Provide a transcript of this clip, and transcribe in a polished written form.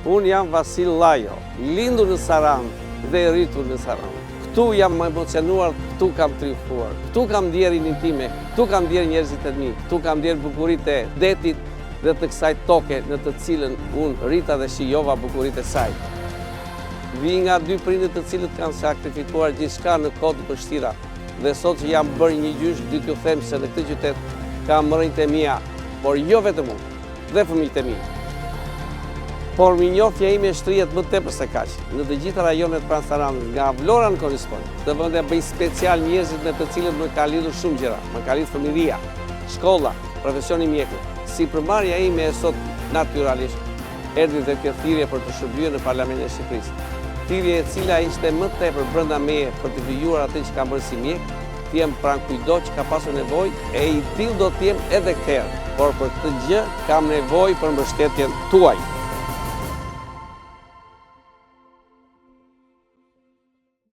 Unë jam Vasil Lajo, lindur në Sarandë dhe rritur në Sarandë. Këtu jam emocionuar, këtu kam triumfuar, këtu kam ndjerë intime, këtu kam ndjerë njerëzit e mi, këtu kam ndjerë bukuritë e detit dhe të kësaj toke në të cilën unë rrita dhe shijova bukuritë e saj. Vi nga dy prindër të cilët kanë sakrifikuar gjithçka në kohë të vështira dhe sot që jam bërë një gjysh, dy t'ju them se në këtë qytet kam rrinjtë e mia, por jo vetëm unë dhe fëmijët e mi. Por minjofja ime shtrihet më tepër se kaq. Në të gjitha rajonet pranë Sarandës, nga Vlora në Korrispol, të vende bëj special njerëzit me të cilët më ka lidhur shumë gjëra, më ka lidhur fëmijëria, shkolla, profesioni mjekut. Si përmarrja ime e sot natyralisht erdhi dhe kjo thirrje për të shërbyer në Parlamentin e Shqipërisë. Thirrje e cila ishte më tepër brenda meje për të vijuar atë që kam bërë si mjek, të jem pranë kujdo që ka pasur nevojë e i tillë do të jem edhe këherë, por për këtë gjë kam nevojë për mbështetjen tuaj.